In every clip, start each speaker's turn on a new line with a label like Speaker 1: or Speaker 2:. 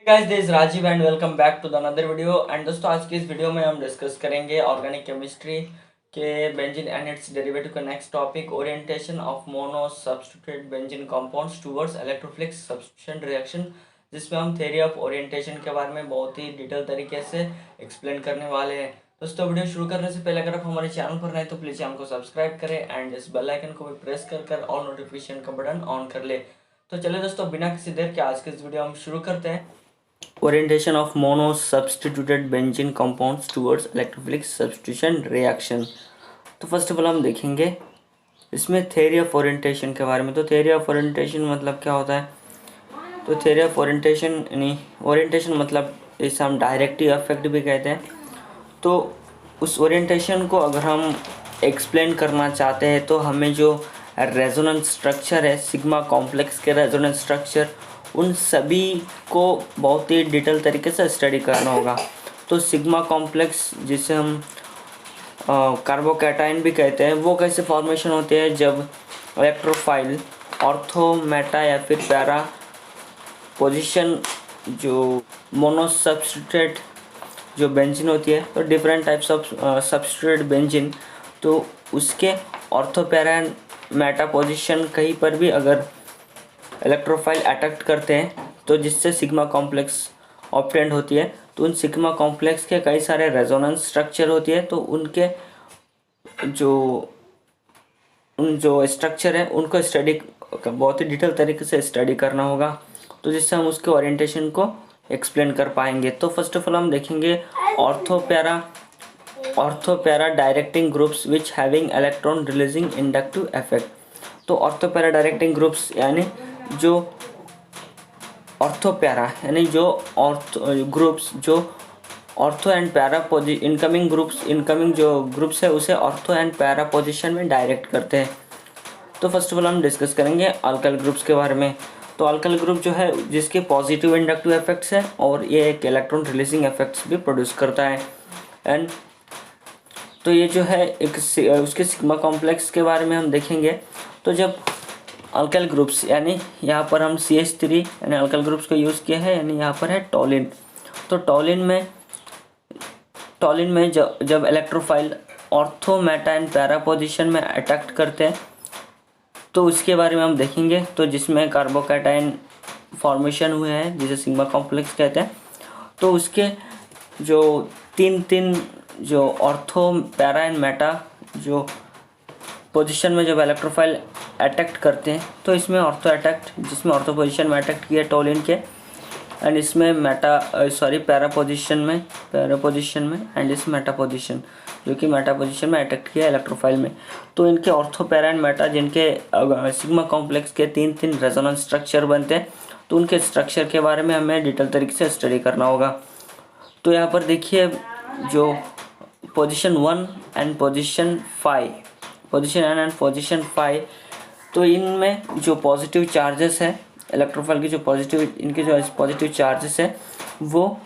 Speaker 1: Guys this Rajeev and welcome back to the another video. And दोस्तों आज की इस वीडियो में हम डिस्कस करेंगे ऑर्गेनिक केमिस्ट्री के बेंजीन एंड इट्स डेरिवेटिव का next topic orientation of mono substituted benzene compounds towards electrophilic substitution reaction, जिसमें हम थ्योरी ऑफ ओरिएंटेशन के बारे में बहुत ही डिटेल तरीके से एक्सप्लेन करने वाले हैं। दोस्तों वीडियो शुरू करने से पहले अगर आप हमारे चैनल पर नए तो प्लीज़ चैनल को सब्सक्राइब करें एंड इस बेल आइकन को भी प्रेस कर ऑल नोटिफिकेशन का बटन ऑन कर ले। तो चलिए दोस्तों बिना किसी देर के आज के इस वीडियो हम शुरू करते हैं। Orientation of mono substituted benzene compounds towards electrophilic substitution reaction. तो फर्स्ट ऑफ ऑल हम देखेंगे इसमें थ्योरी ऑफ ओरिएंटेशन के बारे में। तो थ्योरी ऑफ ओरिएंटेशन मतलब क्या होता है? तो थ्योरी ऑफ ओरिएंटेशन यानी ओरिएंटेशन मतलब इसे हम डायरेक्टिव इफेक्ट भी कहते हैं। तो उस ओरिएंटेशन को अगर हम एक्सप्लेन करना चाहते हैं तो हमें जो रेजोनेंस स्ट्रक्चर है, सिग्मा कॉम्प्लेक्स के रेजोनेंस स्ट्रक्चर, उन सभी को बहुत ही डिटेल तरीके से स्टडी करना होगा। तो सिग्मा कॉम्प्लेक्स जिसे हम कार्बोकैटायन भी कहते हैं, वो कैसे फॉर्मेशन होते हैं जब इलेक्ट्रोफाइल ऑर्थो, मेटा या फिर पैरा पोजीशन जो मोनोसब्स्टिट्यूटेड जो बेंजीन होती है, तो different types of substituted benzene, तो उसके ortho, para and Meta position कहीं पर भी अगर इलेक्ट्रोफाइल अटैक करते हैं तो जिससे सिग्मा कॉम्प्लेक्स ऑब्टेंड होती है। तो उन सिग्मा कॉम्प्लेक्स के कई सारे रेजोनेंस स्ट्रक्चर होती है, तो उनके जो स्ट्रक्चर है उनको स्टडी बहुत ही डिटेल तरीके से स्टडी करना होगा, तो जिससे हम उसके ओरिएंटेशन को एक्सप्लेन कर पाएंगे। तो फर्स्ट ऑफ ऑल हम देखेंगे ortho para directing groups which having electron releasing inductive effect. तो ऑर्थो पैरा डायरेक्टिंग ग्रुप्स यानी जो ऑर्थो पैरा यानी जो ग्रुप्स जो ऑर्थो एंड पैरा इनकमिंग जो ग्रुप्स है उसे ऑर्थो एंड पैरा पोजीशन में डायरेक्ट करते हैं। तो फर्स्ट ऑफ ऑल हम डिस्कस करेंगे अल्काइल ग्रुप्स के बारे में। तो अल्काइल ग्रुप जो है जिसके पॉजिटिव इंडक्टिव इफेक्ट्स है और ये एक इलेक्ट्रॉन रिलीजिंग इफेक्ट्स भी प्रोड्यूस करता है। एंड तो ये जो है एक उसके सिग्मा कॉम्प्लेक्स के बारे में हम देखेंगे। तो जब अल्काइल ग्रुप्स यानी यहाँ पर हम CH3 यानी अल्काइल ग्रुप्स को यूज़ किया है, यानी यहाँ पर है टॉलिन। तो टॉलिन में जब electrophile ortho, Meta and para position में अटैक करते हैं तो उसके बारे में हम देखेंगे। तो जिसमें कार्बोकैटायन फॉर्मेशन हुए हैं जिसे सिग्मा कॉम्प्लेक्स कहते हैं, तो उसके जो तीन जो ऑर्थो, पैरा एंड मेटा जो पोजीशन में जब इलेक्ट्रोफाइल अटैक करते हैं, तो इसमें जिसमें ऑर्थो पोजीशन में अटैक किया टॉलिन के, एंड इसमें पैरा पोजीशन में एंड इस मेटा पोजीशन जो कि मेटा पोजीशन में अटैक किया इलेक्ट्रोफाइल में। तो इनके ऑर्थो, पैरा एंड मेटा जिनके सिग्मा कॉम्प्लेक्स के तीन रेजोनेंस स्ट्रक्चर बनते हैं, तो उनके स्ट्रक्चर के बारे में हमें डिटेल तरीके से स्टडी करना होगा। तो यहाँ पर देखिए जो पोजीशन 1 एंड पोजीशन 5, तो इनमें जो पॉजिटिव चार्जेस है इलेक्ट्रोफाइल की, इनके जो पॉजिटिव चार्जेस है वो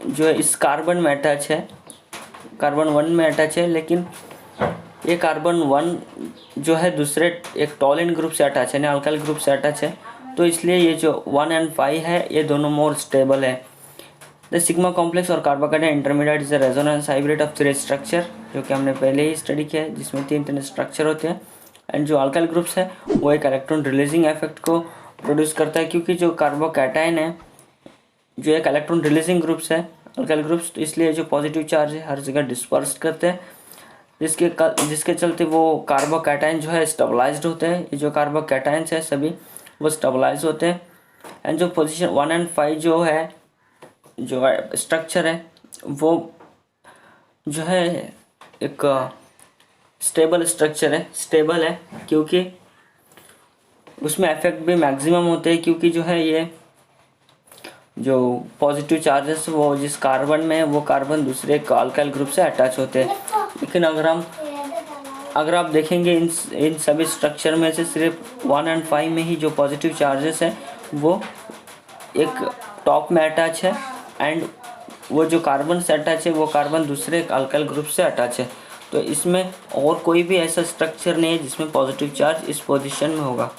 Speaker 1: जो है इस कार्बन में अटैच है, कार्बन 1 में अटैच है, लेकिन ये कार्बन 1 जो है दूसरे एक टॉलिन ग्रुप से अटैच है, यानी अल्काइल ग्रुप से अटैच है। तो इसलिए ये जो 1 एंड 5 है ये दोनों मोर स्टेबल है। द सिग्मा कॉम्प्लेक्स और carbocation intermediate is a resonance hybrid of 3 structure, जो कि हमने पहले ही स्टडी किया है, जिसमें तीन स्ट्रक्चर होते हैं। एंड जो अल्काइल ग्रुप्स है वो एक इलेक्ट्रॉन रिलीजिंग इफेक्ट को प्रोड्यूस करता है, क्योंकि जो कार्बोकैटायन है जो एक इलेक्ट्रॉन रिलीजिंग ग्रुप्स है अल्काइल ग्रुप्स, तो इसलिए जो पॉजिटिव चार्ज है हर जगह डिस्पर्स करते हैं, जिसके चलते वो कार्बोकैटायन जो है स्टेबलाइज्ड होते हैं। ये जो कार्बोकैटायंस है सभी वो स्टेबलाइज होते हैं। एंड जो पोजीशन 1 एंड 5 जो है जो स्ट्रक्चर है वो जो है एक स्टेबल स्ट्रक्चर है, स्टेबल है क्योंकि उसमें इफेक्ट भी मैक्सिमम होते हैं, क्योंकि जो है ये जो पॉजिटिव चार्जेस वो जिस कार्बन में है वो कार्बन दूसरे अल्काइल ग्रुप से अटैच होते हैं। लेकिन अगर आप देखेंगे इन सभी स्ट्रक्चर में से सिर्फ 1 एंड 5 में ही जो पॉजिटिव चार्जेस है वो एक टॉप में अटैच है, एंड वो जो कार्बन से अटैच है वो कार्बन दूसरे अल्काइल ग्रुप से अटैच है। तो इसमें और कोई भी ऐसा स्ट्रक्चर नहीं है जिसमें पॉजिटिव चार्ज इस पोजीशन में होगा।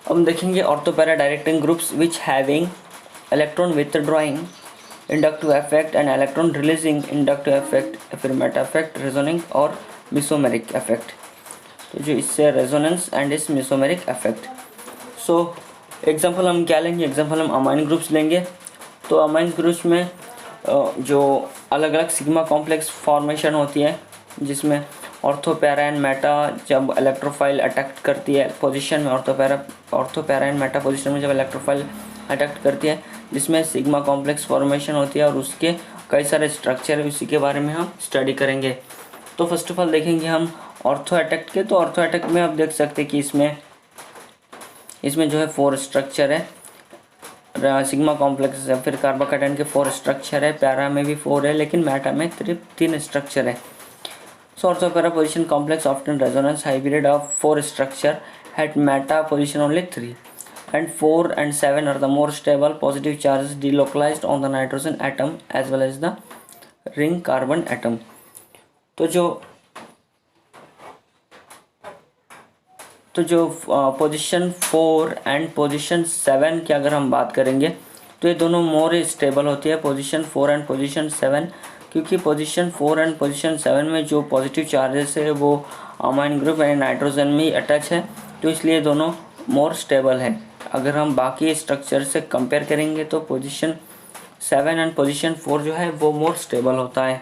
Speaker 1: अब हम देखेंगे ortho para directing groups which having electron withdrawing inductive effect and electron releasing inductive effect, फिर मेटा इफेक्ट, रेजोनिंग और मिसोमेरिक इफेक्ट। तो जो इससे रेजोनेंस एंड इस मिसोमेरिक इफेक्ट। सो एग्जांपल हम क्या लेंगे, एग्जांपल हम अमाइन ग्रुप्स लेंगे। तो अमाइन ग्रुप्स में जो अलग अलग सिग्मा कॉम्प्लेक्स फॉर्मेशन होती है, जिसमें ऑर्थो पैरा एंड मेटा जब इलेक्ट्रोफाइल अटैक करती है पोजीशन में, ortho para and Meta position में जब इलेक्ट्रोफाइल अटैक करती है, जिसमें सिग्मा कॉम्प्लेक्स फॉर्मेशन होती है और उसके कई सारे स्ट्रक्चर है, उसी के बारे में हम स्टडी करेंगे। तो फर्स्ट ऑफ ऑल देखेंगे हम ऑर्थो अटैक के। तो ऑर्थो अटैक में आप देख सकते हैं कि इसमें जो है 4 स्ट्रक्चर है, सिग्मा कॉम्प्लेक्स है, फिर कार्बोकेटाइन के 4 स्ट्रक्चर है, पैरा में भी 4 है, लेकिन मेटा में सिर्फ 3 स्ट्रक्चर है। So ortho para position complex often resonance hybrid of 4 structure at meta position only 3 and 4 and 7 are the more stable positive charges delocalized on the nitrogen atom as well as the ring carbon atom। तो जो position 4 and position 7 की अगर हम बात करेंगे तो ये दोनों मोर स्टेबल होती है, पोजीशन 4 एंड पोजीशन 7, क्योंकि पोजीशन 4 एंड पोजीशन 7 में जो पॉजिटिव चार्जेस है वो अमाइन ग्रुप यानी नाइट्रोजन में ही अटैच है, तो इसलिए दोनों मोर स्टेबल है। अगर हम बाकी स्ट्रक्चर से कंपेयर करेंगे तो पोजीशन 7 एंड पोजीशन 4 जो है वो मोर स्टेबल होता है।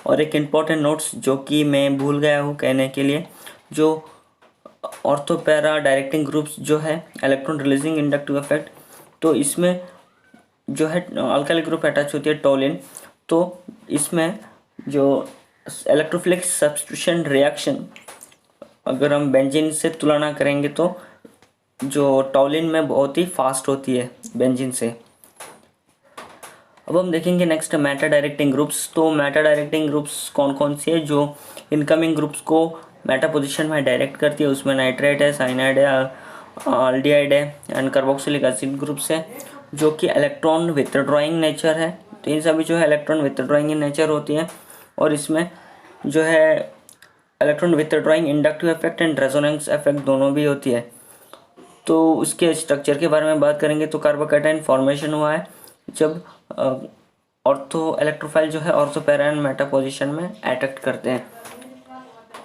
Speaker 1: और एक इम्पॉर्टेंट नोट्स जो कि मैं भूल गया हूँ कहने के लिए, जो ऑर्थो पैरा डायरेक्टिंग ग्रुप्स जो है इलेक्ट्रॉन रिलीजिंग इंडक्टिव इफेक्ट, तो इसमें जो है अल्काइल ग्रुप अटैच होती है टोलिन, तो इसमें जो इलेक्ट्रोफिलिक सब्स्टिट्यूशन रिएक्शन अगर हम बेंजीन से तुलना करेंगे तो जो टोलिन में बहुत ही फास्ट होती है बेंजीन से। अब हम देखेंगे नेक्स्ट मेटा डायरेक्टिंग ग्रुप्स। तो मेटा डायरेक्टिंग ग्रुप्स कौन कौन सी है जो इनकमिंग ग्रुप्स को मेटा पोजीशन में डायरेक्ट करती है। उसमें नाइट्रेट है, साइनाइड है, अल्डिहाइड है एंड कार्बोक्सिलिक एसिड ग्रुप्स है जो कि इलेक्ट्रॉन विथड्रॉइंग नेचर है। तो इन सभी जो है इलेक्ट्रॉन विथड्रॉइंग नेचर होती है और इसमें जो है electron withdrawing inductive effect and resonance effect दोनों भी होती है। तो उसके स्ट्रक्चर के बारे में बात करेंगे तो कार्बोकेटाइन फॉर्मेशन हुआ है जब ऑर्थो इलेक्ट्रोफाइल जो है ortho para and Meta position में अटैक करते हैं।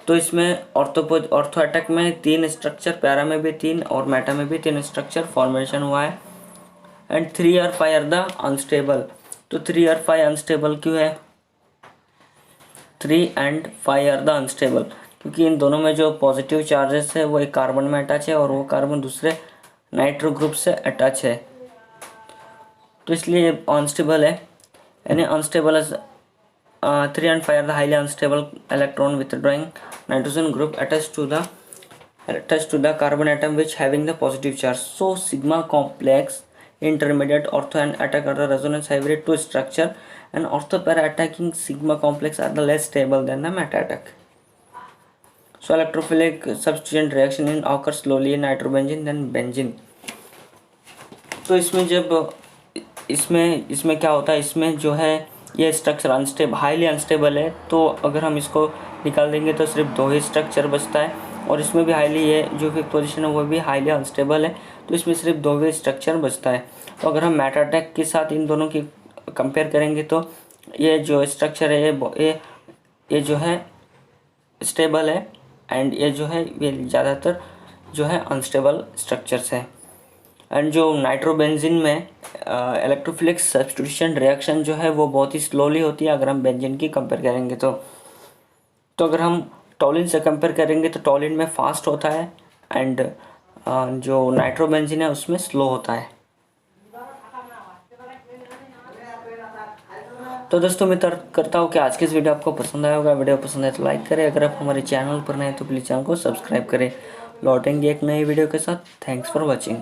Speaker 1: तो इसमें ऑर्थो अटैक में 3 स्ट्रक्चर, पैरा में भी 3 और मेटा में भी 3 स्ट्रक्चर फॉर्मेशन हुआ है। एंड 3 और 5 आर द अनस्टेबल। तो 3 और 5 अनस्टेबल क्यों है? 3 एंड 5 आर द अनस्टेबल क्योंकि इन दोनों में जो पॉजिटिव चार्जेस है वो एक कार्बन में अटैच है और वो कार्बन दूसरे नाइट्रो ग्रुप से अटैच है, तो इसलिए अनस्टेबल है। यानी unstable 3 and 5 are the highly unstable electron withdrawing nitrogen group attached to the carbon atom which having the positive charge. So sigma complex intermediate ortho and attack are the resonance hybrid to structure and ortho para attacking sigma complex are the less stable than the meta attack. So electrophilic substitution reaction in occurs slowly in nitrobenzene then benzene. तो इसमें जब इसमें क्या होता है, इसमें जो है ये स्ट्रक्चर हाईली अनस्टेबल है, तो अगर हम इसको निकाल देंगे तो सिर्फ 2 ही स्ट्रक्चर बचता है और इसमें भी हाईली ये जो फिफ्थ पोजीशन है वो भी हाईली अनस्टेबल है, तो इसमें सिर्फ 2 ही स्ट्रक्चर बचता है। तो अगर हम मेटा अटैक के साथ इन दोनों की कंपेयर करेंगे तो ये जो स्ट्रक्चर है ये जो है स्टेबल है एंड ये जो है ये ज़्यादातर जो है अनस्टेबल स्ट्रक्चर्स है। एंड जो नाइट्रोबेंजीन में इलेक्ट्रोफिलिक सब्स्टिट्यूशन रिएक्शन जो है वो बहुत ही स्लोली होती है अगर हम बेंजीन की कंपेयर करेंगे तो अगर हम टोलिन से कंपेयर करेंगे तो टोलिन में फास्ट होता है एंड जो नाइट्रोबेंजीन है उसमें स्लो होता है। तो दोस्तों मैं करता हूँ कि आज की इस वीडियो आपको पसंद आया होगा। वीडियो पसंद है तो लाइक करें, अगर आप हमारे चैनल पर नए हैं तो प्लीज़ चैनल को सब्सक्राइब करें। लौटेंगे एक नई वीडियो के साथ। Thanks for watching.